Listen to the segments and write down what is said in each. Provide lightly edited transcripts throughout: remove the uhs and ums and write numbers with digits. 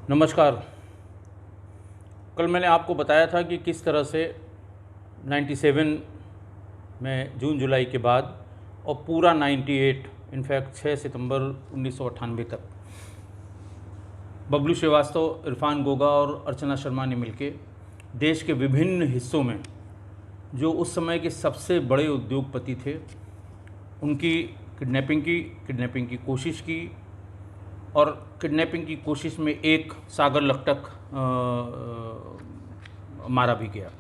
नमस्कार। कल मैंने आपको बताया था कि किस तरह से 97 में जून जुलाई के बाद और पूरा 98 इनफैक्ट 6 सितंबर 1998 तक बबलू श्रीवास्तव, इरफान गोगा और अर्चना शर्मा ने मिलके देश के विभिन्न हिस्सों में जो उस समय के सबसे बड़े उद्योगपति थे उनकी किडनैपिंग की कोशिश की और किडनैपिंग की कोशिश में एक सागर लकटक मारा भी गया।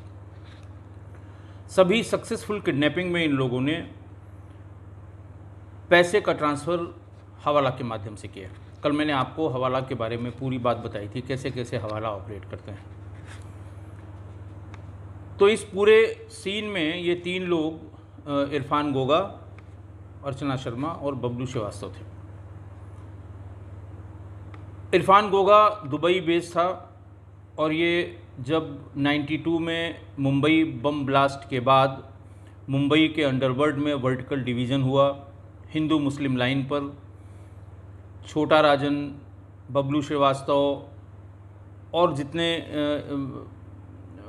सभी सक्सेसफुल किडनैपिंग में इन लोगों ने पैसे का ट्रांसफ़र हवाला के माध्यम से किया। कल मैंने आपको हवाला के बारे में पूरी बात बताई थी, कैसे कैसे हवाला ऑपरेट करते हैं। तो इस पूरे सीन में ये तीन लोग इरफान गोगा, अर्चना शर्मा और बबलू श्रीवास्तव थे। इरफान गोगा दुबई बेस्ड था और ये जब 92 में मुंबई बम ब्लास्ट के बाद मुंबई के अंडरवर्ल्ड में वर्टिकल डिवीज़न हुआ हिंदू मुस्लिम लाइन पर, छोटा राजन, बबलू श्रीवास्तव और जितने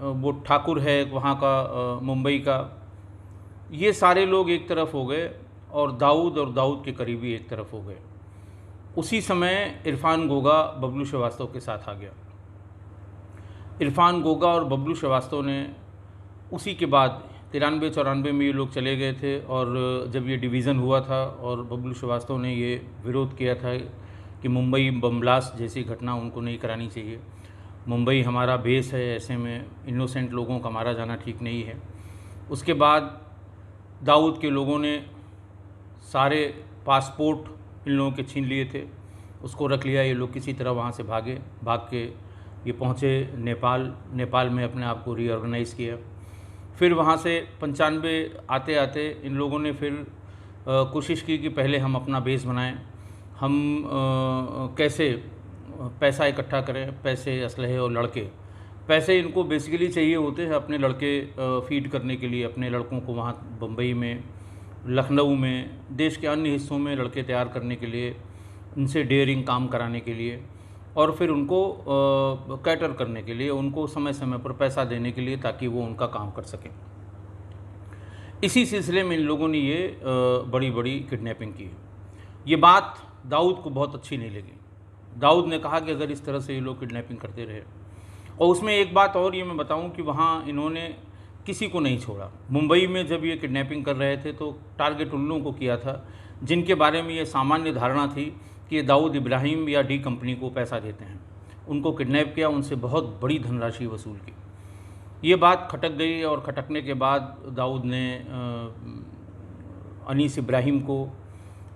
वो ठाकुर है वहाँ का मुंबई का, ये सारे लोग एक तरफ हो गए और दाऊद के करीबी एक तरफ हो गए। उसी समय इरफान गोगा बबलू श्रीवास्तव के साथ आ गया। इरफान गोगा और बबलू श्रीवास्तव ने उसी के बाद 93-94 में ये लोग चले गए थे और जब ये डिवीज़न हुआ था और बबलू श्रीवास्तव ने ये विरोध किया था कि मुंबई बम ब्लास्ट जैसी घटना उनको नहीं करानी चाहिए, मुंबई हमारा बेस है, ऐसे में इनोसेंट लोगों का मारा जाना ठीक नहीं है। उसके बाद दाऊद के लोगों ने सारे पासपोर्ट इन लोगों के छीन लिए थे, उसको रख लिया। ये लोग किसी तरह वहाँ से भाग के ये पहुँचे नेपाल में अपने आप को रीऑर्गेनाइज़ किया। फिर वहाँ से 95 आते आते इन लोगों ने फिर कोशिश की कि पहले हम अपना बेस बनाएं, हम कैसे पैसा इकट्ठा करें, पैसे, असलहे और लड़के। पैसे इनको बेसिकली चाहिए होते हैं अपने लड़के फीड करने के लिए, अपने लड़कों को वहाँ बम्बई में, लखनऊ में, देश के अन्य हिस्सों में लड़के तैयार करने के लिए, उनसे डेयरिंग काम कराने के लिए और फिर उनको कैटर करने के लिए, उनको समय समय पर पैसा देने के लिए ताकि वो उनका काम कर सकें। इसी सिलसिले में इन लोगों ने ये बड़ी बड़ी किडनैपिंग की। ये बात दाऊद को बहुत अच्छी नहीं लगी। दाऊद ने कहा कि अगर इस तरह से ये लोग किडनैपिंग करते रहे, और उसमें एक बात और ये मैं बताऊं कि वहाँ इन्होंने किसी को नहीं छोड़ा। मुंबई में जब ये किडनैपिंग कर रहे थे तो टारगेट उन लोगों को किया था जिनके बारे में ये सामान्य धारणा थी कि ये दाऊद इब्राहिम या डी कंपनी को पैसा देते हैं। उनको किडनैप किया, उनसे बहुत बड़ी धनराशि वसूल की। ये बात खटक गई और खटकने के बाद दाऊद ने अनीस इब्राहिम को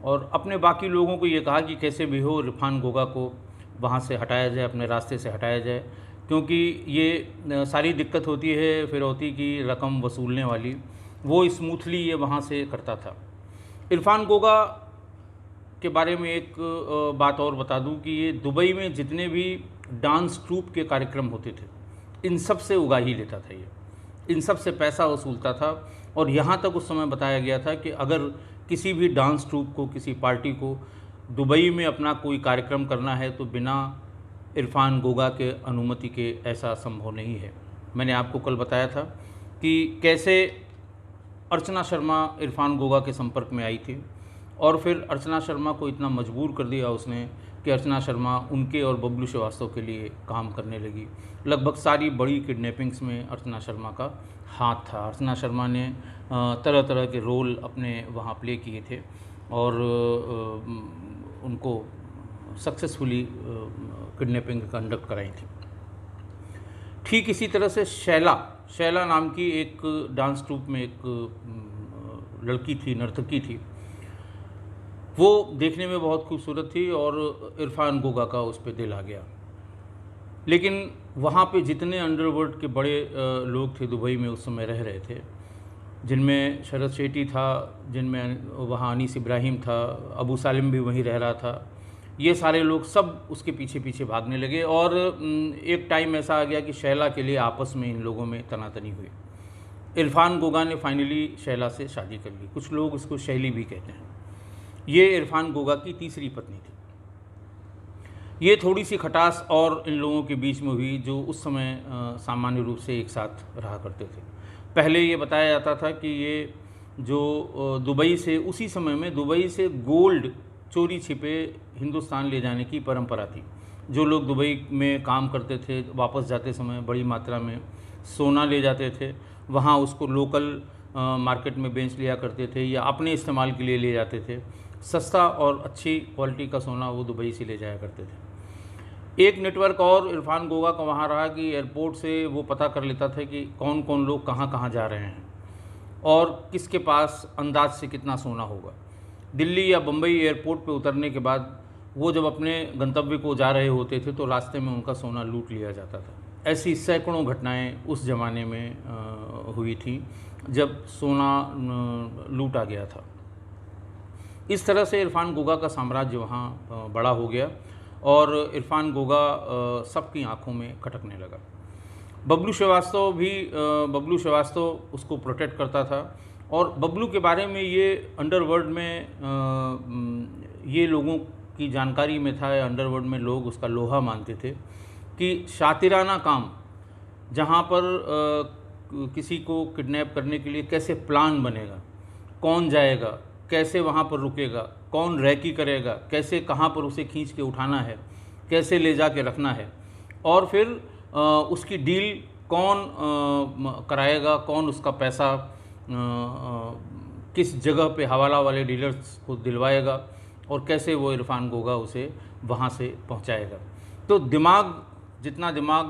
और अपने बाकी लोगों को ये कहा कि कैसे भी हो इरफान गोगा को वहाँ से हटाया जाए, अपने रास्ते से हटाया जाए, क्योंकि ये सारी दिक्कत होती है फिरौती की रकम वसूलने वाली, वो स्मूथली ये वहाँ से करता था। इरफान गोगा के बारे में एक बात और बता दूं कि ये दुबई में जितने भी डांस ट्रूप के कार्यक्रम होते थे इन सब से उगाही लेता था, ये इन सब से पैसा वसूलता था। और यहाँ तक उस समय बताया गया था कि अगर किसी भी डांस ट्रूप को, किसी पार्टी को दुबई में अपना कोई कार्यक्रम करना है तो बिना इरफान गोगा के अनुमति के ऐसा संभव नहीं है। मैंने आपको कल बताया था कि कैसे अर्चना शर्मा इरफान गोगा के संपर्क में आई थी और फिर अर्चना शर्मा को इतना मजबूर कर दिया उसने कि अर्चना शर्मा उनके और बबलू श्रीवास्तव के लिए काम करने लगी। लगभग सारी बड़ी किडनैपिंग्स में अर्चना शर्मा का हाथ था। अर्चना शर्मा ने तरह तरह के रोल अपने वहाँ प्ले किए थे और उनको सक्सेसफुली किडनैपिंग कंडक्ट कराई थी। ठीक इसी तरह से शैला नाम की एक डांस ट्रूप में एक लड़की थी, नर्तकी थी, वो देखने में बहुत खूबसूरत थी और इरफान गोगा का उस पर दिल आ गया। लेकिन वहाँ पे जितने अंडरवर्ल्ड के बड़े लोग थे दुबई में उस समय रह रहे थे, जिनमें शरद शेट्टी था, जिनमें वहाँ अनीस इब्राहिम था, अबू सालिम भी वहीं रह रहा था, ये सारे लोग सब उसके पीछे पीछे भागने लगे और एक टाइम ऐसा आ गया कि शैला के लिए आपस में इन लोगों में तनातनी हुई। इरफान गोगा ने फाइनली शैला से शादी कर ली। कुछ लोग उसको शैली भी कहते हैं। ये इरफान गोगा की तीसरी पत्नी थी। ये थोड़ी सी खटास और इन लोगों के बीच में हुई जो उस समय सामान्य रूप से एक साथ रहा करते थे। पहले ये बताया जाता था कि ये जो दुबई से, उसी समय में दुबई से गोल्ड चोरी छिपे हिंदुस्तान ले जाने की परंपरा थी। जो लोग दुबई में काम करते थे वापस जाते समय बड़ी मात्रा में सोना ले जाते थे, वहाँ उसको लोकल मार्केट में बेच लिया करते थे या अपने इस्तेमाल के लिए ले जाते थे। सस्ता और अच्छी क्वालिटी का सोना वो दुबई से ले जाया करते थे। एक नेटवर्क और इरफान गोगा का वहाँ रहा कि एयरपोर्ट से वो पता कर लेता था कि कौन कौन लोग कहाँ कहाँ जा रहे हैं और किसके पास अंदाज से कितना सोना होगा। दिल्ली या बम्बई एयरपोर्ट पे उतरने के बाद वो जब अपने गंतव्य को जा रहे होते थे तो रास्ते में उनका सोना लूट लिया जाता था। ऐसी सैकड़ों घटनाएं उस ज़माने में हुई थी जब सोना लूटा गया था। इस तरह से इरफान गोगा का साम्राज्य वहाँ बड़ा हो गया और इरफान गोगा सबकी आंखों में खटकने लगा। बबलू श्रीवास्तव उसको प्रोटेक्ट करता था और बबलू के बारे में ये अंडरवर्ल्ड में ये लोगों की जानकारी में था, अंडरवर्ल्ड में लोग उसका लोहा मानते थे कि शातिराना काम जहाँ पर किसी को किडनैप करने के लिए कैसे प्लान बनेगा, कौन जाएगा, कैसे वहाँ पर रुकेगा, कौन रैकी करेगा, कैसे कहाँ पर उसे खींच के उठाना है, कैसे ले जा के रखना है और फिर उसकी डील कौन कराएगा, कौन उसका पैसा किस जगह पे हवाला वाले डीलर्स को दिलवाएगा और कैसे वो इरफान गोगा उसे वहाँ से पहुँचाएगा। तो जितना दिमाग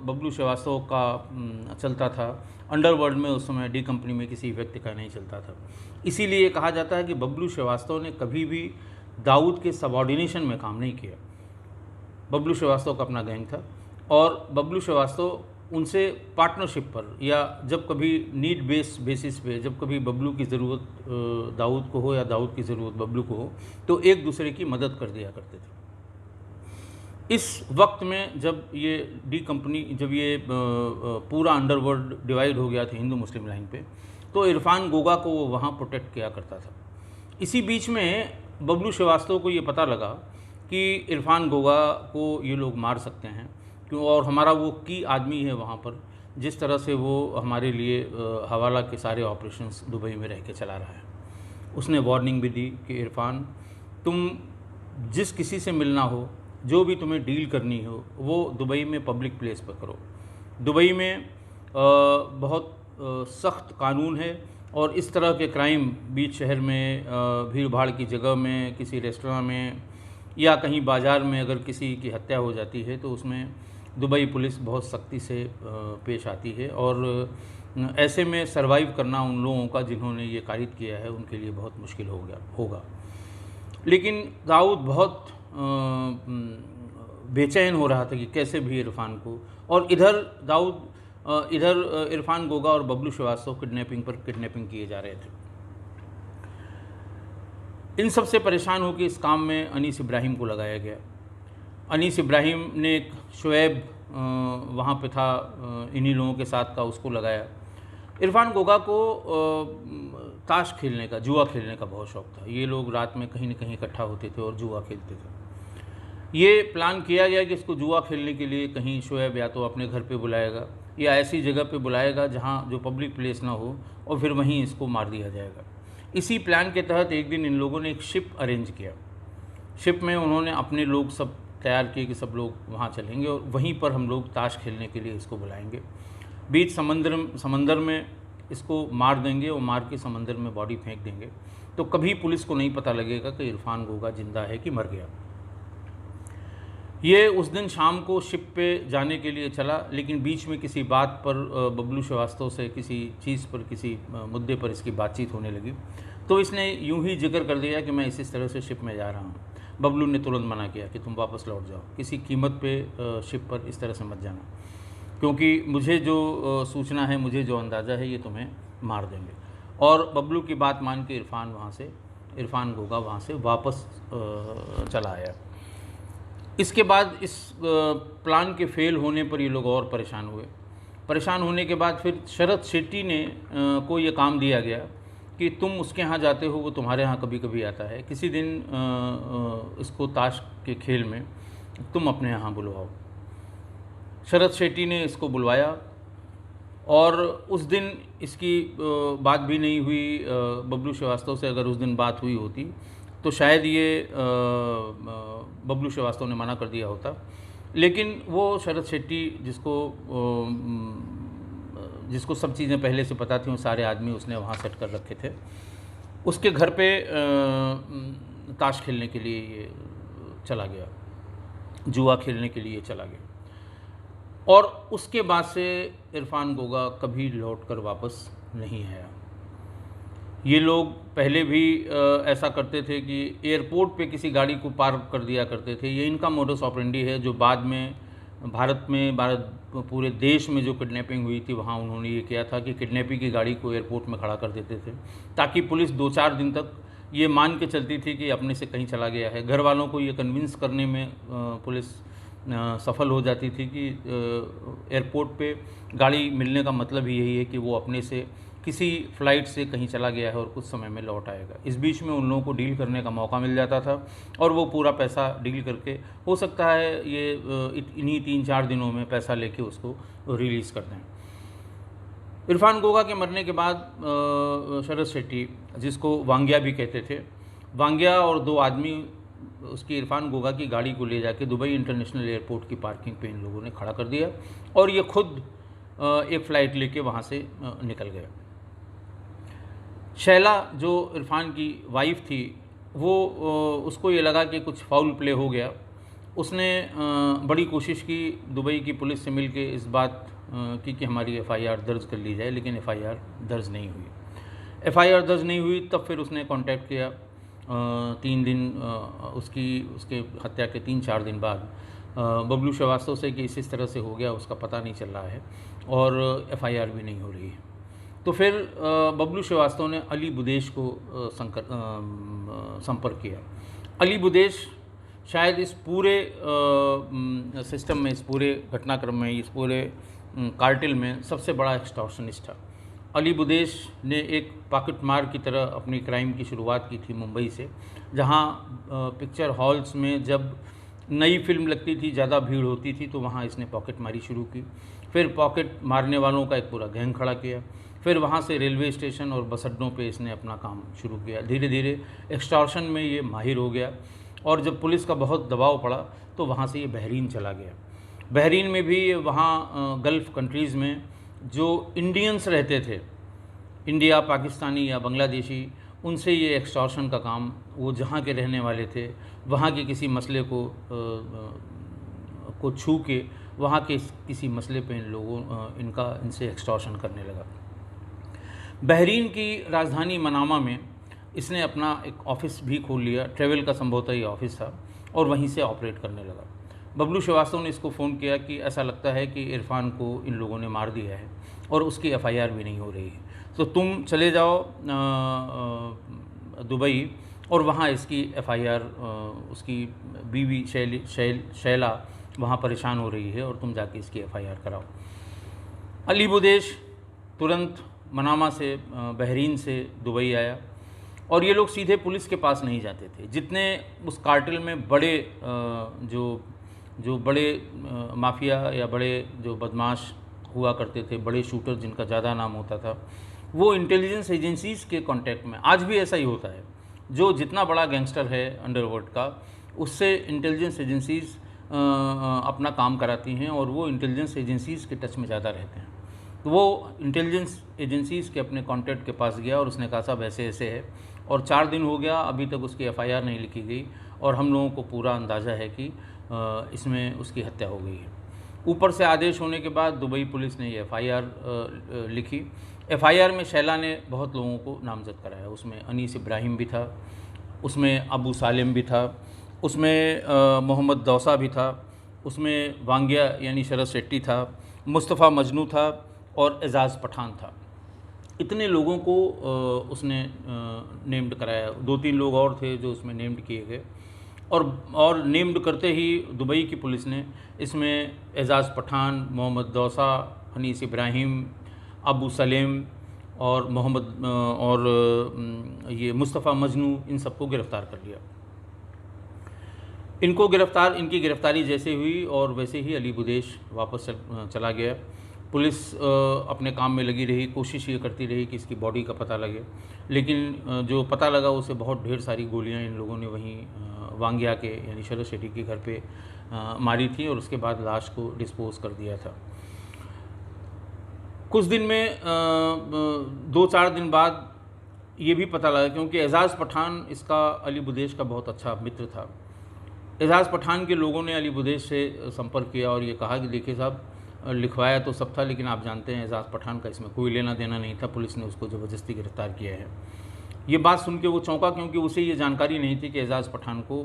बबलू श्रीवास्तव का चलता था, अंडरवर्ल्ड में उस समय डी कंपनी में किसी व्यक्ति का नहीं चलता था। इसीलिए कहा जाता है कि बबलू श्रीवास्तव ने कभी भी दाऊद के सबऑर्डिनेशन में काम नहीं किया। बबलू श्रीवास्तव का अपना गैंग था और बबलू श्रीवास्तव उनसे पार्टनरशिप पर या जब कभी नीड बेसिस पे, जब कभी बबलू की ज़रूरत दाऊद को हो या दाऊद की ज़रूरत बबलू को हो, तो एक दूसरे की मदद कर दिया करते थे। इस वक्त में जब ये डी कंपनी, जब ये पूरा अंडरवर्ल्ड डिवाइड हो गया था हिंदू मुस्लिम लाइन पे, तो इरफान गोगा को वो वहाँ प्रोटेक्ट किया करता था। इसी बीच में बबलू श्रीवास्तव को ये पता लगा कि इरफान गोगा को ये लोग मार सकते हैं, क्यों, और हमारा वो की आदमी है वहाँ पर, जिस तरह से वो हमारे लिए हवाला के सारे ऑपरेशंस दुबई में रह के चला रहा है। उसने वार्निंग भी दी कि इरफान, तुम जिस किसी से मिलना हो, जो भी तुम्हें डील करनी हो, वो दुबई में पब्लिक प्लेस पर करो। दुबई में बहुत सख्त कानून है और इस तरह के क्राइम बीच शहर में, भीड़ भाड़ की जगह में, किसी रेस्टोरेंट में या कहीं बाज़ार में अगर किसी की हत्या हो जाती है तो उसमें दुबई पुलिस बहुत सख्ती से पेश आती है और ऐसे में सरवाइव करना उन लोगों का जिन्होंने ये कारित किया है उनके लिए बहुत मुश्किल होगा। लेकिन दाऊद बहुत बेचैन हो रहा था कि कैसे भी इरफान को, और इधर इरफान गोगा और बबलू श्रीवास्तव किडनैपिंग किए जा रहे थे। इन सब से परेशान होकर इस काम में अनीस इब्राहिम को लगाया गया। अनीस इब्राहिम ने एक शुएब वहाँ पे था इन्हीं लोगों के साथ का, उसको लगाया। इरफान गोगा को ताश खेलने का, जुआ खेलने का बहुत शौक़ था। ये लोग रात में कहीं न कहीं इकट्ठा होते थे और जुआ खेलते थे। ये प्लान किया गया कि इसको जुआ खेलने के लिए कहीं शुएब या तो अपने घर पे बुलाएगा या ऐसी जगह पे बुलाएगा जहाँ जो पब्लिक प्लेस ना हो, और फिर वहीं इसको मार दिया जाएगा। इसी प्लान के तहत एक दिन इन लोगों ने एक शिप अरेंज किया। शिप में उन्होंने अपने लोग सब तैयार किए कि सब लोग वहाँ चलेंगे और वहीं पर हम लोग ताश खेलने के लिए इसको बुलाएंगे। बीच समंदर में इसको मार देंगे और मार के समंदर में बॉडी फेंक देंगे, तो कभी पुलिस को नहीं पता लगेगा कि इरफान गोगा जिंदा है कि मर गया। ये उस दिन शाम को शिप पे जाने के लिए चला, लेकिन बीच में किसी बात पर बबलू श्रीवास्तव से किसी चीज़ पर, किसी मुद्दे पर इसकी बातचीत होने लगी, तो इसने यूं ही जिक्र कर दिया कि मैं इस तरह से शिप में जा रहा हूँ। बबलू ने तुरंत मना किया कि तुम वापस लौट जाओ, किसी कीमत पे शिप पर इस तरह से मत जाना, क्योंकि मुझे जो सूचना है, मुझे जो अंदाज़ा है, ये तुम्हें मार देंगे। और बबलू की बात मान के इरफान गोगा वहाँ से वापस चला आया। इसके बाद इस प्लान के फेल होने पर ये लोग और परेशान हुए। परेशान होने के बाद फिर शरद शेट्टी ने को ये काम दिया गया कि तुम उसके यहाँ जाते हो, वो तुम्हारे यहाँ कभी कभी आता है। किसी दिन इसको ताश के खेल में तुम अपने यहाँ बुलवाओ। शरद शेट्टी ने इसको बुलवाया और उस दिन इसकी बात भी नहीं हुई। बबलू श्रीवास्तव से अगर उस दिन बात हुई होती तो शायद ये बबलू श्रीवास्तव ने मना कर दिया होता। लेकिन वो शरद शेट्टी जिसको सब चीज़ें पहले से पता थी, वो सारे आदमी उसने वहाँ सेट कर रखे थे, उसके घर पे ताश खेलने के लिए ये चला गया, जुआ खेलने के लिए चला गया। और उसके बाद से इरफान गोगा कभी लौट कर वापस नहीं आया। ये लोग पहले भी ऐसा करते थे कि एयरपोर्ट पे किसी गाड़ी को पार्क कर दिया करते थे। ये इनका मोडस ऑपरेंडी है, जो बाद में भारत पूरे देश में जो किडनैपिंग हुई थी वहाँ उन्होंने ये किया था कि किडनैपिंग की गाड़ी को एयरपोर्ट में खड़ा कर देते थे, ताकि पुलिस 2-4 दिन तक ये मान के चलती थी कि अपने से कहीं चला गया है। घर वालों को ये कन्विंस करने में पुलिस सफल हो जाती थी कि एयरपोर्ट पे गाड़ी मिलने का मतलब ही यही है कि वो अपने से किसी फ़्लाइट से कहीं चला गया है और कुछ समय में लौट आएगा। इस बीच में उन लोगों को डील करने का मौका मिल जाता था और वो पूरा पैसा डील करके, हो सकता है ये इन्हीं 3-4 दिनों में पैसा लेके उसको रिलीज़ कर दें। इरफान गोगा के मरने के बाद शरद शेट्टी, जिसको वांग्या भी कहते थे, वांग्या और 2 आदमी उसकी इरफान गोगा की गाड़ी को ले जाके दुबई इंटरनेशनल एयरपोर्ट की पार्किंग पे इन लोगों ने खड़ा कर दिया और ये खुद एक फ़्लाइट लेके वहाँ से निकल गया। शैला, जो इरफान की वाइफ थी, वो उसको ये लगा कि कुछ फाउल प्ले हो गया। उसने बड़ी कोशिश की दुबई की पुलिस से मिल के इस बात की कि हमारी FIR दर्ज कर ली जाए, लेकिन FIR दर्ज नहीं हुई। FIR दर्ज नहीं हुई तब फिर उसने कांटेक्ट किया 3 दिन उसके हत्या के 3-4 दिन बाद बबलू श्रीवास्तव से कि इस तरह से हो गया, उसका पता नहीं चल रहा है और FIR भी नहीं हो रही है। तो फिर बबलू श्रीवास्तव ने अली बुदेश को संपर्क किया। अली बुदेश शायद इस पूरे सिस्टम में, इस पूरे घटनाक्रम में, इस पूरे कार्टेल में सबसे बड़ा एक्सटॉर्शनिस्ट था। अली बुदेश ने एक पॉकेट मार की तरह अपनी क्राइम की शुरुआत की थी मुंबई से, जहां पिक्चर हॉल्स में जब नई फिल्म लगती थी, ज़्यादा भीड़ होती थी, तो वहाँ इसने पॉकेट मारी शुरू की। फिर पॉकेट मारने वालों का एक पूरा गैंग खड़ा किया। फिर वहाँ से रेलवे स्टेशन और बस अड्डों पे इसने अपना काम शुरू किया। धीरे धीरे एक्सटॉर्शन में ये माहिर हो गया और जब पुलिस का बहुत दबाव पड़ा तो वहाँ से ये बहरीन चला गया। बहरीन में भी वहाँ गल्फ़ कंट्रीज़ में जो इंडियंस रहते थे, इंडिया, पाकिस्तानी या बांग्लादेशी, उनसे ये एक्सटॉर्शन का काम, वो जहाँ के रहने वाले थे, वहाँ के किसी मसले को छू के वहाँ के किसी मसले पे इनसे एक्सटॉर्शन करने लगा। बहरीन की राजधानी मनामा में इसने अपना एक ऑफ़िस भी खोल लिया। ट्रैवल का संभवतः ये ऑफ़िस था और वहीं से ऑपरेट करने लगा। बबलू श्रीवास्तव ने इसको फ़ोन किया कि ऐसा लगता है कि इरफान को इन लोगों ने मार दिया है और उसकी FIR भी नहीं हो रही है, तो तुम चले जाओ दुबई और वहाँ इसकी FIR, उसकी बीवी शैला वहाँ परेशान हो रही है और तुम जाके इसकी FIR कराओ। अली बुदेश तुरंत मनामा से, बहरीन से दुबई आया और ये लोग सीधे पुलिस के पास नहीं जाते थे। जितने उस कार्टेल में बड़े जो बड़े माफिया या बड़े जो बदमाश हुआ करते थे, बड़े शूटर जिनका ज़्यादा नाम होता था, वो इंटेलिजेंस एजेंसीज़ के कांटेक्ट में, आज भी ऐसा ही होता है, जो जितना बड़ा गैंगस्टर है अंडरवर्ल्ड का, उससे इंटेलिजेंस एजेंसीज़ अपना काम कराती हैं और वो इंटेलिजेंस एजेंसीज़ के टच में ज़्यादा रहते हैं। तो वो इंटेलिजेंस एजेंसीज़ के अपने कॉन्टैक्ट के पास गया और उसने कहा साहब ऐसे ऐसे है, और 4 दिन हो गया अभी तक उसकी FIR नहीं लिखी गई और हम लोगों को पूरा अंदाज़ा है कि इसमें उसकी हत्या हो गई है। ऊपर से आदेश होने के बाद दुबई पुलिस ने ये FIR लिखी। FIR में शैला ने बहुत लोगों को नामजद कराया। उसमें अनीस इब्राहिम भी था, उसमें अबू सालिम भी था, उसमें मोहम्मद दौसा भी था, उसमें वांग्या यानी शरद शेट्टी था, मुस्तफ़ा मजनू था और एजाज़ पठान था। इतने लोगों को उसने नेम्ड कराया। 2-3 लोग और थे जो उसमें नेम्ड किए गए और नेम्ड करते ही दुबई की पुलिस ने इसमें एजाज़ पठान, मोहम्मद दौसा, अनीस इब्राहिम, अबू सलेम और ये मुस्तफ़ा मजनू, इन सबको गिरफ़्तार कर लिया। इनकी गिरफ्तारी जैसे हुई और वैसे ही अली बुदेश वापस चला गया। पुलिस अपने काम में लगी रही, कोशिश ये करती रही कि इसकी बॉडी का पता लगे, लेकिन जो पता लगा उसे बहुत ढेर सारी गोलियां इन लोगों ने वहीं वांगिया के यानी शरद शेट्टी के घर पे मारी थी और उसके बाद लाश को डिस्पोज कर दिया था। कुछ दिन में 2-4 दिन बाद ये भी पता लगा, क्योंकि एजाज़ पठान इसका अली बुदेश का बहुत अच्छा मित्र था। एजाज़ पठान के लोगों ने अली बुदेश से संपर्क किया और ये कहा कि देखिए साहब, लिखवाया तो सब था, लेकिन आप जानते हैं एजाज़ पठान का इसमें कोई लेना देना नहीं था, पुलिस ने उसको ज़बरदस्ती गिरफ्तार किया है। ये बात सुन के वो चौंका, क्योंकि उसे ये जानकारी नहीं थी कि एजाज़ पठान को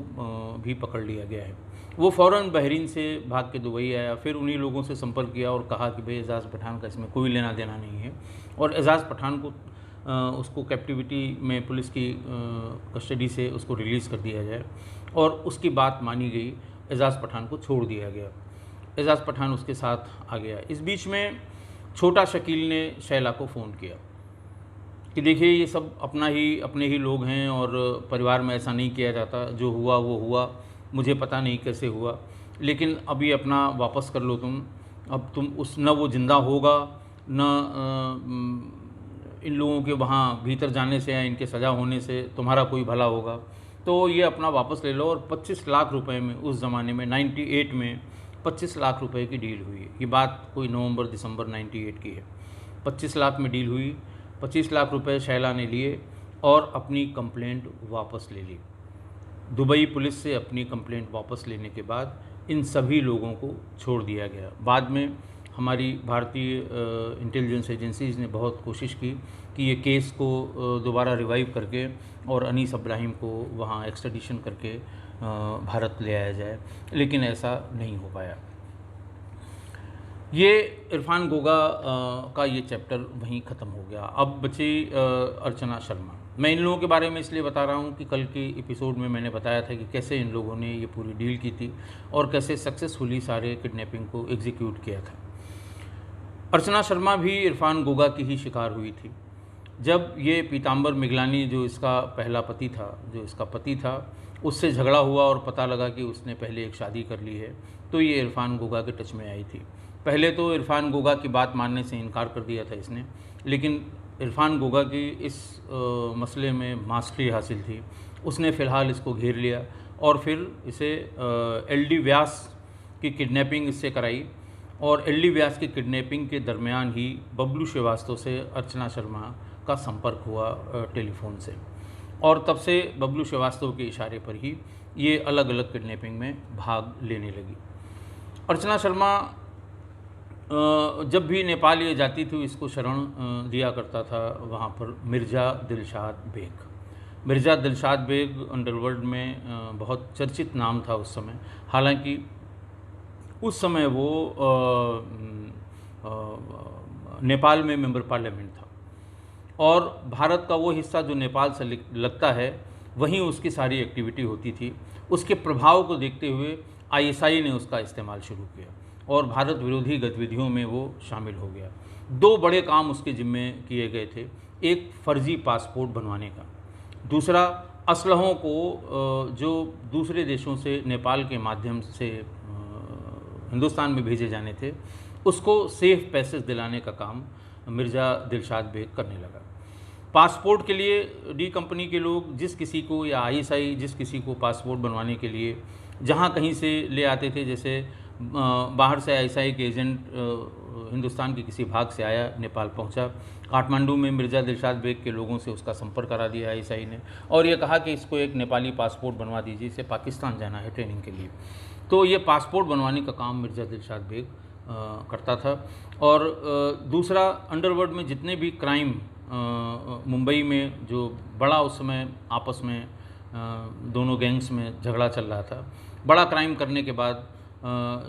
भी पकड़ लिया गया है। वो फ़ौरन बहरीन से भाग के दुबई आया, फिर उन्हीं लोगों से संपर्क किया और कहा कि भाई एजाज़ पठान का इसमें कोई लेना देना नहीं है और एजाज़ पठान को उसको कैप्टिविटी में पुलिस की कस्टडी से उसको रिलीज़ कर दिया जाए, और उसकी बात मानी गई। एजाज़ पठान को छोड़ दिया गया। एजाज़ पठान उसके साथ आ गया। इस बीच में छोटा शकील ने शैला को फ़ोन किया कि देखिए ये सब अपने ही लोग हैं और परिवार में ऐसा नहीं किया जाता, जो हुआ वो हुआ, मुझे पता नहीं कैसे हुआ, लेकिन अभी अपना वापस कर लो तुम। अब तुम न वो ज़िंदा होगा, न इन लोगों के वहाँ भीतर जाने से या इनके सज़ा होने से तुम्हारा कोई भला होगा, तो ये अपना वापस ले लो। और 25 लाख रुपए में, उस ज़माने में 98 में 25 लाख रुपए की डील हुई है। ये बात कोई नवंबर-दिसंबर 98 की है। 25 लाख में डील हुई। 25 लाख रुपए शैला ने लिए और अपनी कंप्लेंट वापस ले ली। दुबई पुलिस से अपनी कंप्लेंट वापस लेने के बाद इन सभी लोगों को छोड़ दिया गया। बाद में हमारी भारतीय इंटेलिजेंस एजेंसीज़ ने बहुत कोशिश की कि ये केस को दोबारा रिवाइव करके और अनीस इब्राहिम को वहाँ एक्सट्रेडिशन करके भारत ले आया जाए, लेकिन ऐसा नहीं हो पाया। ये इरफान गोगा का ये चैप्टर वहीं ख़त्म हो गया। अब बची अर्चना शर्मा। मैं इन लोगों के बारे में इसलिए बता रहा हूँ कि कल के एपिसोड में मैंने बताया था कि कैसे इन लोगों ने ये पूरी डील की थी और कैसे सक्सेसफुली सारे किडनैपिंग को एग्जीक्यूट किया था। अर्चना शर्मा भी इरफान गोगा की ही शिकार हुई थी। जब ये पीताम्बर मिगलानी, जो इसका पहला पति था, जो इसका पति था, उससे झगड़ा हुआ और पता लगा कि उसने पहले एक शादी कर ली है, तो ये इरफान गोगा के टच में आई थी। पहले तो इरफान गोगा की बात मानने से इनकार कर दिया था इसने, लेकिन इरफान गोगा की इस मसले में मास्टरी हासिल थी। उसने फ़िलहाल इसको घेर लिया और फिर इसे एलडी व्यास की किडनैपिंग इससे कराई, और एलडी व्यास की किडनैपिंग के दरमियान ही बबलू श्रीवास्तव से अर्चना शर्मा का संपर्क हुआ टेलीफोन से, और तब से बबलू श्रीवास्तव के इशारे पर ही ये अलग अलग किडनैपिंग में भाग लेने लगी। अर्चना शर्मा जब भी नेपाल ये जाती थी, इसको शरण दिया करता था वहाँ पर मिर्ज़ा दिलशाद बेग। मिर्ज़ा दिलशाद बेग अंडरवर्ल्ड में बहुत चर्चित नाम था उस समय। हालांकि उस समय वो नेपाल में मेंबर पार्लियामेंट था और भारत का वो हिस्सा जो नेपाल से लगता है, वहीं उसकी सारी एक्टिविटी होती थी। उसके प्रभाव को देखते हुए आईएसआई ने उसका इस्तेमाल शुरू किया और भारत विरोधी गतिविधियों में वो शामिल हो गया। 2 बड़े काम उसके जिम्मे किए गए थे, एक फर्जी पासपोर्ट बनवाने का, दूसरा असलहों को जो दूसरे देशों से नेपाल के माध्यम से हिंदुस्तान में भेजे जाने थे, उसको सेफ पैसेज दिलाने का काम मिर्ज़ा दिलशाद बेग करने लगा। पासपोर्ट के लिए डी कंपनी के लोग जिस किसी को, या आईएसआई जिस किसी को पासपोर्ट बनवाने के लिए जहाँ कहीं से ले आते थे, जैसे बाहर से आईएसआई के एजेंट हिंदुस्तान के किसी भाग से आया, नेपाल पहुंचा, काठमांडू में मिर्ज़ा दिलशाद बेग के लोगों से उसका संपर्क करा दिया आईएसआई ने, और ये कहा कि इसको एक नेपाली पासपोर्ट बनवा दीजिए, इसे पाकिस्तान जाना है ट्रेनिंग के लिए। तो ये पासपोर्ट बनवाने का काम मिर्ज़ा दिलशाद बेग करता था। और दूसरा, अंडरवर्ल्ड में जितने भी क्राइम, मुंबई में जो बड़ा उस समय आपस में दोनों गैंग्स में झगड़ा चल रहा था, बड़ा क्राइम करने के बाद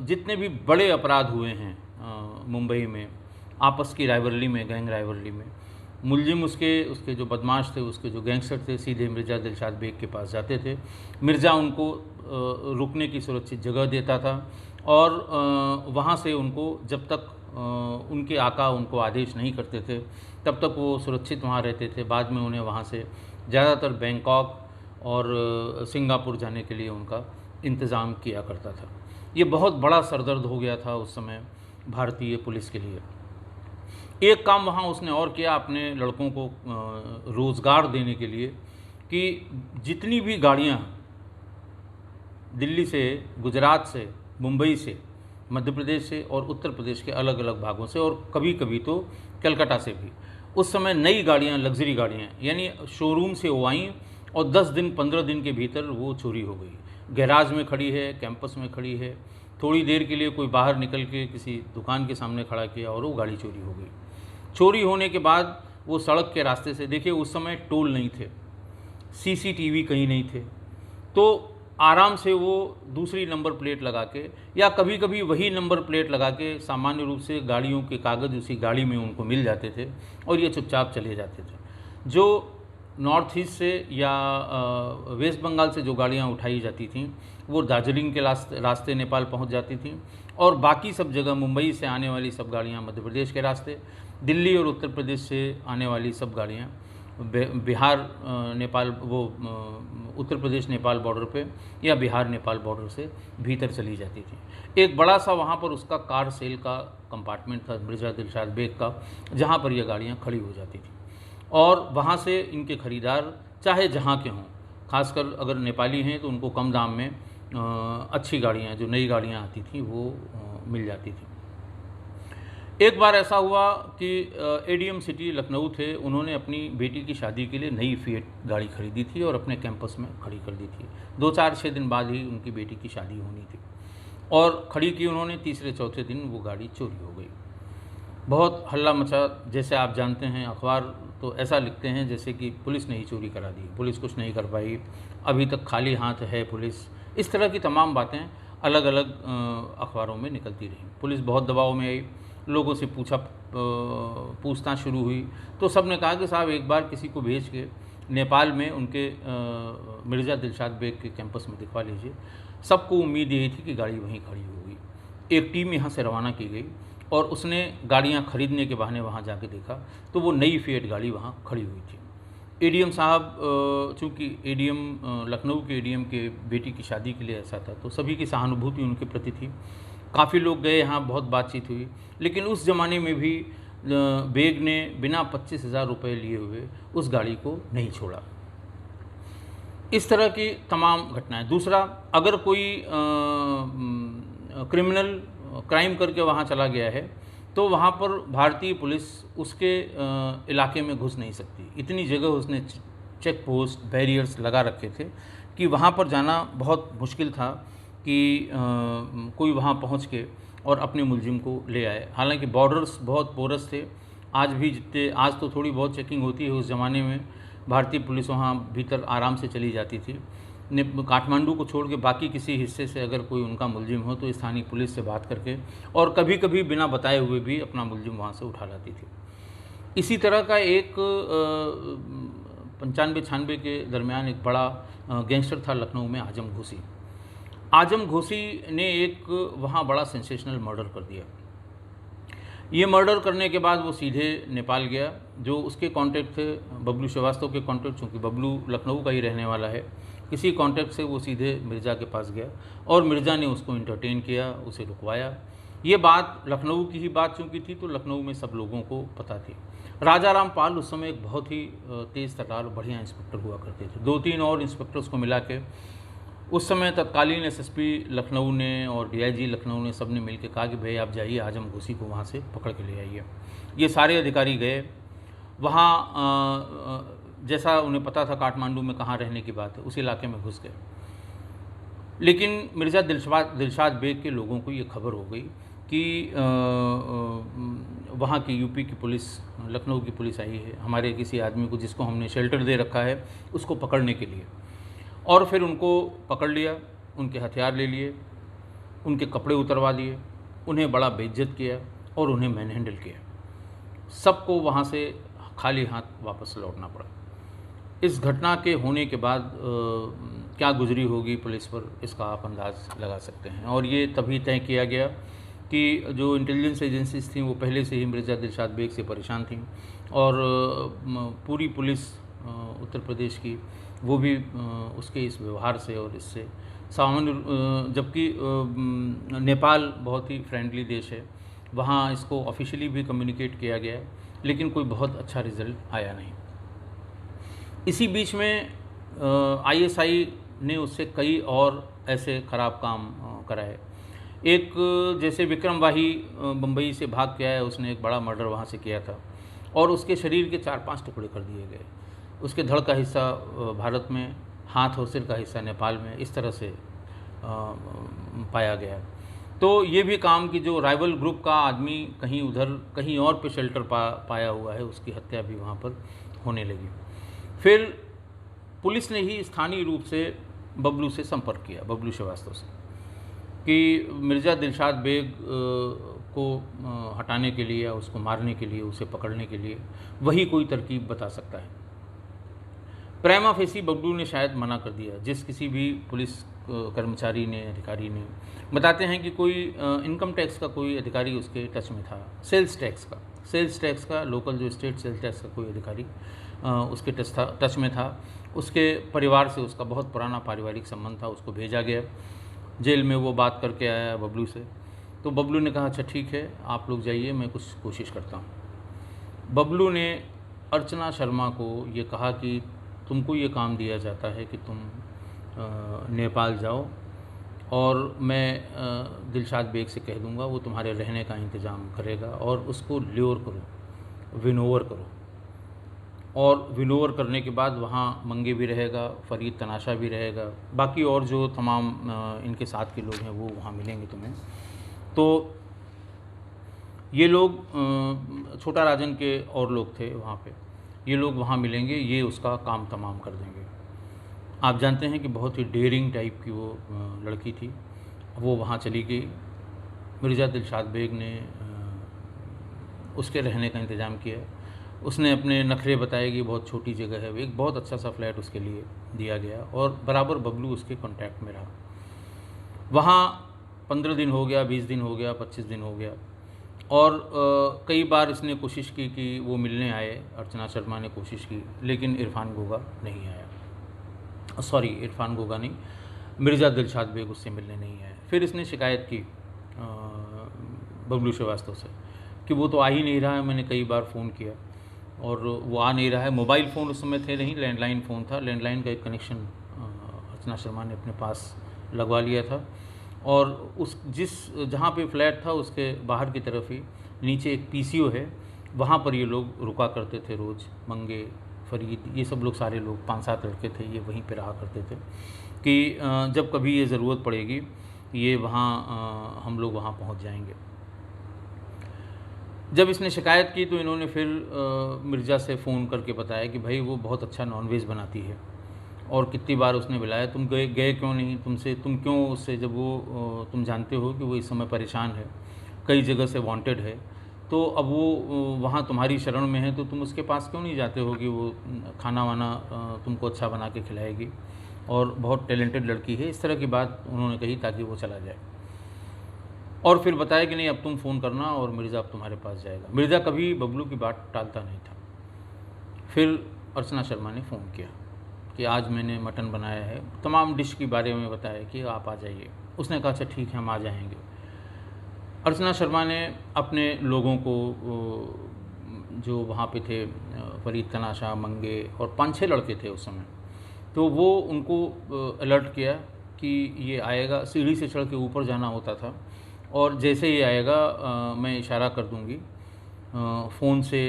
जितने भी बड़े अपराध हुए हैं मुंबई में, आपस की राइवलरी में, गैंग राइवलरी में, मुलजिम उसके जो बदमाश थे, उसके जो गैंगस्टर थे, सीधे मिर्ज़ा दिलशाद बेग के पास जाते थे। मिर्ज़ा उनको रुकने की सुरक्षित जगह देता था और वहाँ से उनको, जब तक उनके आका उनको आदेश नहीं करते थे, तब तक वो सुरक्षित वहाँ रहते थे। बाद में उन्हें वहाँ से ज़्यादातर बैंकॉक और सिंगापुर जाने के लिए उनका इंतज़ाम किया करता था। ये बहुत बड़ा सरदर्द हो गया था उस समय भारतीय पुलिस के लिए। एक काम वहाँ उसने और किया अपने लड़कों को रोज़गार देने के लिए, कि जितनी भी गाड़ियाँ दिल्ली से, गुजरात से, मुंबई से, मध्य प्रदेश से और उत्तर प्रदेश के अलग अलग भागों से, और कभी कभी तो कलकत्ता से भी, उस समय नई गाड़ियाँ, लग्जरी गाड़ियाँ, यानी शोरूम से वो आईं और 10 दिन 15 दिन के भीतर वो चोरी हो गई। गैराज में खड़ी है, कैंपस में खड़ी है, थोड़ी देर के लिए कोई बाहर निकल के किसी दुकान के सामने खड़ा किया और वो गाड़ी चोरी हो गई। चोरी होने के बाद वो सड़क के रास्ते से, देखिए उस समय टोल नहीं थे, सीसीटीवी कहीं नहीं थे, तो आराम से वो दूसरी नंबर प्लेट लगा के, या कभी कभी वही नंबर प्लेट लगा के, सामान्य रूप से गाड़ियों के कागज़ उसी गाड़ी में उनको मिल जाते थे और ये चुपचाप चले जाते थे। जो नॉर्थ ईस्ट से या वेस्ट बंगाल से जो गाड़ियाँ उठाई जाती थीं वो दार्जिलिंग के रास्ते नेपाल पहुंच जाती थीं, और बाकी सब जगह मुंबई से आने वाली सब गाड़ियाँ मध्य प्रदेश के रास्ते, दिल्ली और उत्तर प्रदेश से आने वाली सब गाड़ियाँ बिहार नेपाल, वो उत्तर प्रदेश नेपाल बॉर्डर पे या बिहार नेपाल बॉर्डर से भीतर चली जाती थी। एक बड़ा सा वहाँ पर उसका कार सेल का कंपार्टमेंट था मिर्ज़ा दिलशाद बेग का, जहाँ पर ये गाड़ियाँ खड़ी हो जाती थी, और वहाँ से इनके ख़रीदार चाहे जहाँ के हों, खासकर अगर नेपाली हैं तो उनको कम दाम में अच्छी गाड़ियाँ, जो नई गाड़ियाँ आती थी वो मिल जाती थी। एक बार ऐसा हुआ कि एडीएम सिटी लखनऊ थे, उन्होंने अपनी बेटी की शादी के लिए नई फिएट गाड़ी खरीदी थी और अपने कैंपस में खड़ी कर दी थी। 2-4-6 दिन बाद ही उनकी बेटी की शादी होनी थी, और खड़ी की उन्होंने, तीसरे चौथे दिन वो गाड़ी चोरी हो गई। बहुत हल्ला मचा। जैसे आप जानते हैं, अखबार तो ऐसा लिखते हैं जैसे कि पुलिस ने ही चोरी करा दी, पुलिस कुछ नहीं कर पाई, अभी तक खाली हाथ है पुलिस। इस तरह की तमाम बातें अलग अलग अखबारों में निकलती रहीं। पुलिस बहुत दबाव में आई, लोगों से पूछताछ शुरू हुई, तो सब ने कहा कि साहब एक बार किसी को भेज के नेपाल में उनके मिर्ज़ा दिलशाद बेग के कैंपस में दिखवा लीजिए। सबको उम्मीद यही थी कि गाड़ी वहीं खड़ी होगी। एक टीम यहाँ से रवाना की गई और उसने गाड़ियाँ खरीदने के बहाने वहाँ जाके देखा तो वो नई फिएट गाड़ी वहाँ खड़ी हुई थी। एडीएम साहब, चूँकि एडीएम लखनऊ के एडीएम के बेटी की शादी के लिए ऐसा था, तो सभी की सहानुभूति उनके प्रति थी। काफ़ी लोग गए, यहाँ बहुत बातचीत हुई, लेकिन उस ज़माने में भी बेग ने बिना 25,000 रुपये लिए हुए उस गाड़ी को नहीं छोड़ा। इस तरह की तमाम घटनाएं। दूसरा, अगर कोई क्रिमिनल क्राइम करके वहाँ चला गया है तो वहाँ पर भारतीय पुलिस उसके इलाके में घुस नहीं सकती। इतनी जगह उसने चेक पोस्ट, बैरियर्स लगा रखे थे कि वहाँ पर जाना बहुत मुश्किल था कि कोई वहाँ पहुँच के और अपने मुलजिम को ले आए। हालांकि बॉर्डर्स बहुत पोरस थे, आज भी जितने, आज तो थोड़ी बहुत चेकिंग होती है, उस ज़माने में भारतीय पुलिस वहाँ भीतर आराम से चली जाती थी। काठमांडू को छोड़ के बाकी किसी हिस्से से अगर कोई उनका मुलजिम हो तो स्थानीय पुलिस से बात करके और कभी कभी बिना बताए हुए भी अपना मुलजिम वहाँ से उठा लाती थी। इसी तरह का एक 95-96 के दरमियान एक बड़ा गैंगस्टर था लखनऊ में, आजम घोसी। आजम घोसी ने एक वहाँ बड़ा सेंसेशनल मर्डर कर दिया। ये मर्डर करने के बाद वो सीधे नेपाल गया। जो उसके कॉन्टैक्ट थे, बबलू श्रीवास्तव के कॉन्टैक्ट, चूँकि बबलू लखनऊ का ही रहने वाला है, किसी कॉन्टैक्ट से वो सीधे मिर्ज़ा के पास गया और मिर्ज़ा ने उसको इंटरटेन किया, उसे रुकवाया। ये बात लखनऊ की ही बात चूँकि थी तो लखनऊ में सब लोगों को पता थी। राजा राम पाल उस समय एक बहुत ही तेज़ तर्रार बढ़िया इंस्पेक्टर हुआ करते थे। 2-3 और इंस्पेक्टर्स को मिला के उस समय तत्कालीन एसएसपी लखनऊ ने और डीआईजी लखनऊ ने सब ने मिल के कहा कि भाई आप जाइए, आजम घोसी को वहाँ से पकड़ के ले आइए। ये सारे अधिकारी गए वहाँ, जैसा उन्हें पता था काठमांडू में कहाँ रहने की बात है, उस इलाके में घुस गए। लेकिन मिर्ज़ा दिलशाद बेग के लोगों को ये खबर हो गई कि वहाँ की यूपी की पुलिस, लखनऊ की पुलिस आई है हमारे किसी आदमी को जिसको हमने शेल्टर दे रखा है उसको पकड़ने के लिए। और फिर उनको पकड़ लिया, उनके हथियार ले लिए, उनके कपड़े उतरवा दिए, उन्हें बड़ा बेइज्जत किया और उन्हें मैन हैंडल किया। सबको वहाँ से खाली हाथ वापस लौटना पड़ा। इस घटना के होने के बाद क्या गुजरी होगी पुलिस पर, इसका आप अंदाज़ लगा सकते हैं। और ये तभी तय किया गया कि जो इंटेलिजेंस एजेंसीज थीं वो पहले से ही मिर्ज़ा दिलशाद बेग से परेशान थीं और पूरी पुलिस उत्तर प्रदेश की वो भी उसके इस व्यवहार से और इससे जबकि नेपाल बहुत ही फ्रेंडली देश है, वहाँ इसको ऑफिशियली भी कम्युनिकेट किया गया है, लेकिन कोई बहुत अच्छा रिज़ल्ट आया नहीं। इसी बीच में आईएसआई ने उससे कई और ऐसे ख़राब काम कराए। एक जैसे विक्रम वाही बम्बई से भाग के आया, उसने एक बड़ा मर्डर वहाँ से किया था और उसके शरीर के 4-5 टुकड़े कर दिए गए। उसके धड़ का हिस्सा भारत में, हाथ और सिर का हिस्सा नेपाल में, इस तरह से पाया गया। तो ये भी काम कि जो राइवल ग्रुप का आदमी कहीं उधर कहीं और पे शेल्टर पाया हुआ है, उसकी हत्या भी वहाँ पर होने लगी। फिर पुलिस ने ही स्थानीय रूप से बबलू से संपर्क किया, बबलू श्रीवास्तव से, कि मिर्ज़ा दिलशाद बेग को हटाने के लिए या उसको मारने के लिए, उसे पकड़ने के लिए वही कोई तरकीब बता सकता है। प्रेमा फेसी बबलू ने शायद मना कर दिया। जिस किसी भी पुलिस कर्मचारी ने, अधिकारी ने, बताते हैं कि कोई इनकम टैक्स का कोई अधिकारी उसके टच में था, सेल्स टैक्स का लोकल जो स्टेट सेल्स टैक्स का कोई अधिकारी उसके टच में था। उसके परिवार से उसका बहुत पुराना पारिवारिक संबंध था, उसको भेजा गया। जेल में वो बात करके आया बबलू से, तो बबलू ने कहा अच्छा ठीक है, आप लोग जाइए, मैं कुछ कोशिश करता हूँ। बबलू ने अर्चना शर्मा को ये कहा कि तुमको ये काम दिया जाता है कि तुम नेपाल जाओ और मैं दिलशाद बेग से कह दूंगा, वो तुम्हारे रहने का इंतज़ाम करेगा और उसको ल्योर करो, विनोवर करो, और विनोवर करने के बाद वहाँ मंगे भी रहेगा, फरीद तनाशा भी रहेगा, बाकी और जो तमाम इनके साथ के लोग हैं वो वहाँ मिलेंगे तुम्हें। तो ये लोग छोटा राजन के और लोग थे वहाँ पे, ये लोग वहाँ मिलेंगे, ये उसका काम तमाम कर देंगे। आप जानते हैं कि बहुत ही डेयरिंग टाइप की वो लड़की थी। वो वहाँ चली गई। मिर्ज़ा दिलशाद बेग ने उसके रहने का इंतज़ाम किया। उसने अपने नखरे बताए कि बहुत छोटी जगह है, एक बहुत अच्छा सा फ्लैट उसके लिए दिया गया और बराबर बबलू उसके कांटेक्ट में रहा। वहाँ 15 दिन हो गया, 20 दिन हो गया, 25 दिन हो गया और कई बार इसने कोशिश की कि वो मिलने आए, अर्चना शर्मा ने कोशिश की, लेकिन इरफान गोगा नहीं आया। सॉरी, इरफान गोगा नहीं, मिर्ज़ा दिलशाद बेग उससे मिलने नहीं आया। फिर इसने शिकायत की बबलू श्रीवास्तव से कि वो तो आ ही नहीं रहा है, मैंने कई बार फ़ोन किया और वो आ नहीं रहा है। मोबाइल फ़ोन उस समय थे नहीं, लैंडलाइन फ़ोन था। लैंडलाइन का एक कनेक्शन अर्चना शर्मा ने अपने पास लगवा लिया था और जहाँ पे फ्लैट था उसके बाहर की तरफ ही नीचे एक पीसीओ है, वहाँ पर ये लोग रुका करते थे रोज़। मंगे, फरीद, ये सब लोग, सारे लोग 5-7 लड़के थे, ये वहीं पे रहा करते थे कि जब कभी ये ज़रूरत पड़ेगी ये वहाँ हम लोग वहाँ पहुँच जाएंगे। जब इसने शिकायत की तो इन्होंने फिर मिर्ज़ा से फ़ोन करके बताया कि भाई वो बहुत अच्छा नॉनवेज बनाती है और कितनी बार उसने बुलाया, तुम गए क्यों नहीं, तुम क्यों उससे, जब वो तुम जानते हो कि वो इस समय परेशान है, कई जगह से वांटेड है, तो अब वो वहाँ तुम्हारी शरण में है तो तुम उसके पास क्यों नहीं जाते हो कि वो खाना वाना तुमको अच्छा बना के खिलाएगी और बहुत टैलेंटेड लड़की है। इस तरह की बात उन्होंने कही ताकि वो चला जाए और फिर बताया कि नहीं अब तुम फ़ोन करना और मिर्ज़ा अब तुम्हारे पास जाएगा। मिर्ज़ा कभी बबलू की बात टालता नहीं था। फिर अर्चना शर्मा ने फ़ोन किया कि आज मैंने मटन बनाया है, तमाम डिश के बारे में बताया कि आप आ जाइए। उसने कहा अच्छा ठीक है, हम आ जाएंगे। अर्चना शर्मा ने अपने लोगों को जो वहाँ पे थे, फरीद तनाशा, मंगे और 5-6 लड़के थे उस समय, तो वो उनको अलर्ट किया कि ये आएगा। सीढ़ी से चढ़ के ऊपर जाना होता था और जैसे ही आएगा मैं इशारा कर दूंगी, फ़ोन से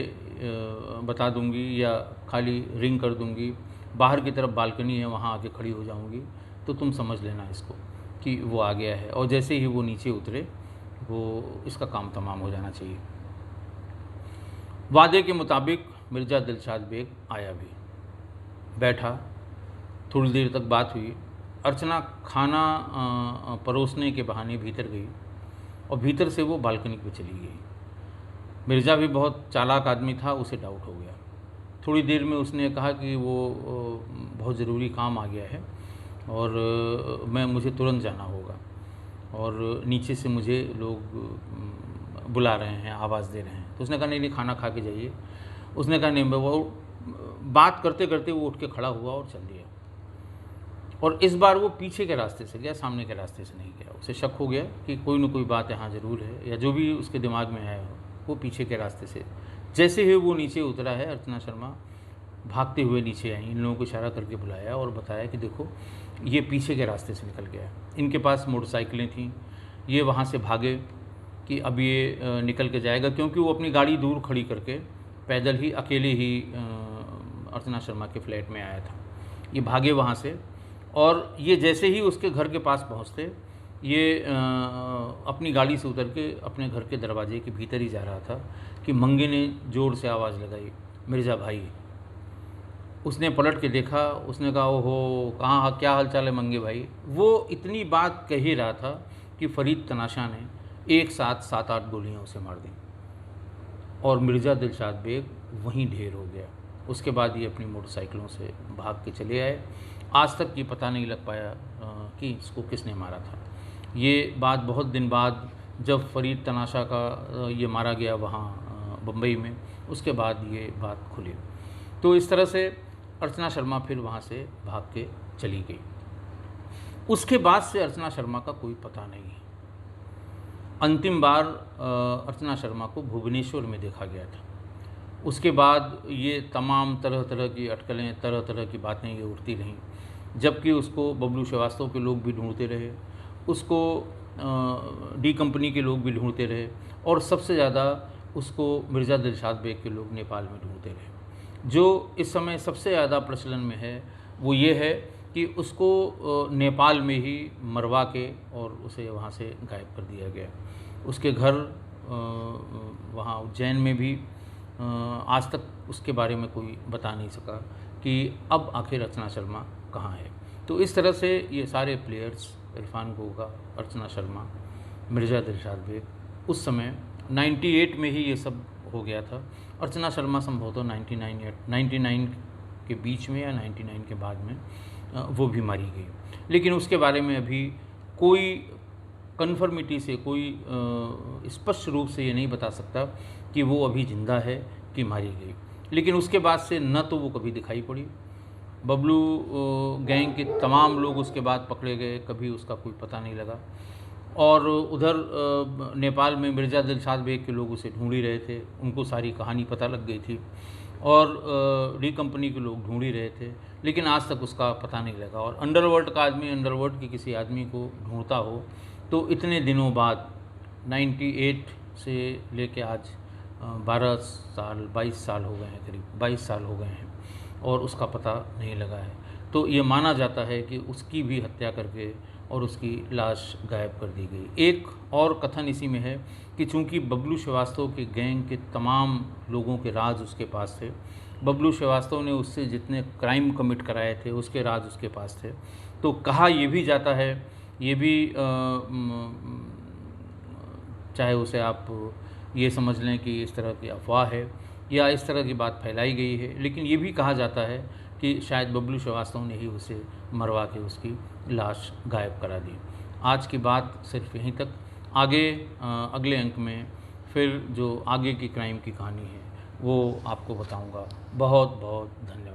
बता दूंगी या खाली रिंग कर दूंगी, बाहर की तरफ बालकनी है वहाँ आके खड़ी हो जाऊंगी, तो तुम समझ लेना इसको कि वो आ गया है। और जैसे ही वो नीचे उतरे वो इसका काम तमाम हो जाना चाहिए। वादे के मुताबिक मिर्ज़ा दिलशाद बेग आया भी, बैठा, थोड़ी देर तक बात हुई। अर्चना खाना परोसने के बहाने भीतर गई और भीतर से वो बालकनी पे चली गई। मिर्ज़ा भी बहुत चालाक आदमी था, उसे डाउट हो गया। थोड़ी देर में उसने कहा कि वो बहुत ज़रूरी काम आ गया है और मुझे तुरंत जाना होगा और नीचे से मुझे लोग बुला रहे हैं, आवाज़ दे रहे हैं। तो उसने कहा नहीं खाना खा के जाइए। उसने कहा नहीं, वो बात करते करते वो उठ के खड़ा हुआ और चल दिया। और इस बार वो पीछे के रास्ते से गया, सामने के रास्ते से नहीं गया। उसे शक हो गया कि कोई न कोई बात यहाँ ज़रूर है, या जो भी उसके दिमाग में आया हो वो पीछे के रास्ते से। जैसे ही वो नीचे उतरा है, अर्चना शर्मा भागते हुए नीचे आई, इन लोगों को इशारा करके बुलाया और बताया कि देखो ये पीछे के रास्ते से निकल गया। इनके पास मोटरसाइकिलें थीं, ये वहाँ से भागे कि अब ये निकल के जाएगा, क्योंकि वो अपनी गाड़ी दूर खड़ी करके पैदल ही अकेले ही अर्चना शर्मा के फ्लैट में आया था। ये भागे वहाँ से, और ये जैसे ही उसके घर के पास पहुँचते, ये अपनी गाड़ी से उतर के अपने घर के दरवाजे के भीतर ही जा रहा था कि मंगे ने ज़ोर से आवाज़ लगाई, मिर्ज़ा भाई। उसने पलट के देखा, उसने कहा ओहो कहाँ, क्या हाल चाल है मंगे भाई। वो इतनी बात कह ही रहा था कि फरीद तनाशा ने एक साथ 7-8 गोलियां उसे मार दी और मिर्ज़ा दिलशाद बेग वहीं ढेर हो गया। उसके बाद ये अपनी मोटरसाइकिलों से भाग के चले आए। आज तक ये पता नहीं लग पाया कि इसको किसने मारा था। ये बात बहुत दिन बाद जब फरीद तनाशा का ये मारा गया वहाँ बम्बई में, उसके बाद ये बात खुली। तो इस तरह से अर्चना शर्मा फिर वहाँ से भाग के चली गई। उसके बाद से अर्चना शर्मा का कोई पता नहीं है। अंतिम बार अर्चना शर्मा को भुवनेश्वर में देखा गया था। उसके बाद ये तमाम तरह तरह की अटकलें, तरह तरह की बातें ये उठती रहीं, जबकि उसको बबलू श्रीवास्तव के लोग भी ढूंढते रहे, उसको डी कंपनी के लोग भी ढूंढते रहे, और सबसे ज़्यादा उसको मिर्ज़ा दिलशाद बेग के लोग नेपाल में ढूंढते रहे। जो इस समय सबसे ज़्यादा प्रचलन में है वो ये है कि उसको नेपाल में ही मरवा के और उसे वहाँ से गायब कर दिया गया। उसके घर वहाँ उज्जैन में भी आज तक उसके बारे में कोई बता नहीं सका कि अब आखिर अर्चना शर्मा कहाँ है। तो इस तरह से ये सारे प्लेयर्स, इरफान गोगा, अर्चना शर्मा, मिर्ज़ा दिलशाद बेग, उस समय 98 में ही ये सब हो गया था। अर्चना शर्मा संभवतः 99 के बीच में या 99 के बाद में वो भी मारी गई। लेकिन उसके बारे में अभी कोई कन्फर्मिटी से, कोई स्पष्ट रूप से ये नहीं बता सकता कि वो अभी ज़िंदा है कि मारी गई। लेकिन उसके बाद से न तो वो कभी दिखाई पड़ी, बबलू गैंग के तमाम लोग उसके बाद पकड़े गए, कभी उसका कोई पता नहीं लगा। और उधर नेपाल में मिर्ज़ा दिलशाद बेग के लोग उसे ढूंढ ही रहे थे, उनको सारी कहानी पता लग गई थी, और डी कंपनी के लोग ढूंढ ही रहे थे, लेकिन आज तक उसका पता नहीं लगा। और अंडरवर्ल्ड का आदमी अंडरवर्ल्ड के किसी आदमी को ढूंढता हो तो इतने दिनों बाद 98 से लेके आज 12 साल 22 साल हो गए हैं, करीब 22 साल हो गए हैं, और उसका पता नहीं लगा है। तो ये माना जाता है कि उसकी भी हत्या करके और उसकी लाश गायब कर दी गई। एक और कथन इसी में है कि चूंकि बबलू श्रीवास्तव के गैंग के तमाम लोगों के राज उसके पास थे, बबलू श्रीवास्तव ने उससे जितने क्राइम कमिट कराए थे उसके राज उसके पास थे, तो कहा यह भी जाता है, ये भी चाहे उसे आप ये समझ लें कि इस तरह की अफवाह है या इस तरह की बात फैलाई गई है, लेकिन ये भी कहा जाता है कि शायद बबलू श्रीवास्तव ने ही उसे मरवा के उसकी लाश गायब करा दी। आज की बात सिर्फ यहीं तक। आगे अगले अंक में फिर जो आगे की क्राइम की कहानी है वो आपको बताऊंगा। बहुत बहुत धन्यवाद।